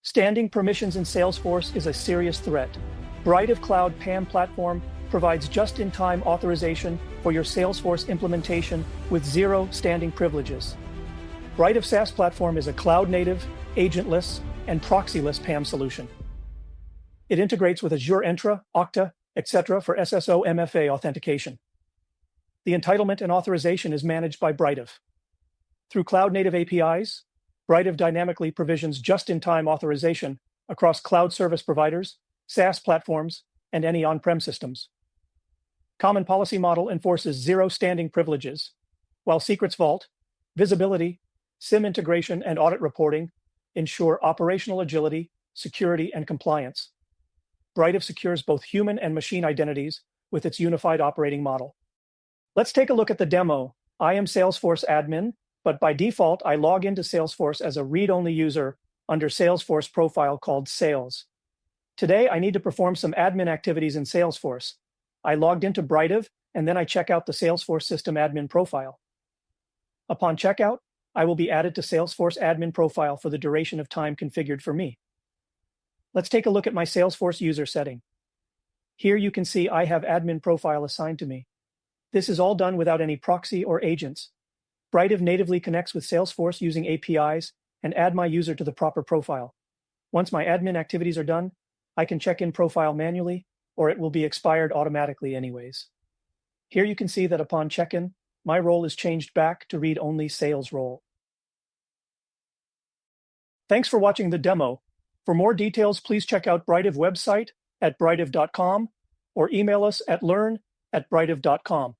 Standing permissions in Salesforce is a serious threat. Brightive Cloud PAM platform provides just-in-time authorization for your Salesforce implementation with zero standing privileges. Brightive SaaS platform is a cloud-native, agentless, and proxyless PAM solution. It integrates with Azure Entra, Okta, etc. for SSO MFA authentication. The entitlement and authorization is managed by Brightive. Through cloud-native APIs, Brightive dynamically provisions just-in-time authorization across cloud service providers, SaaS platforms, and any on-prem systems. Common policy model enforces zero standing privileges, while Secrets Vault, visibility, SIM integration, and audit reporting ensure operational agility, security, and compliance. Brightive secures both human and machine identities with its unified operating model. Let's take a look at the demo. I am Salesforce admin, but by default, I log into Salesforce as a read-only user under Salesforce profile called Sales. Today, I need to perform some admin activities in Salesforce. I logged into Brightive, and then I check out the Salesforce system admin profile. Upon checkout, I will be added to Salesforce admin profile for the duration of time configured for me. Let's take a look at my Salesforce user setting. Here you can see I have admin profile assigned to me. This is all done without any proxy or agents. Brightive natively connects with Salesforce using APIs and add my user to the proper profile. Once my admin activities are done, I can check in profile manually, or it will be expired automatically anyways. Here you can see that upon check-in, my role is changed back to read-only sales role. Thanks for watching the demo. For more details, please check out Brightive website at brightive.com or email us at learn@brightive.com.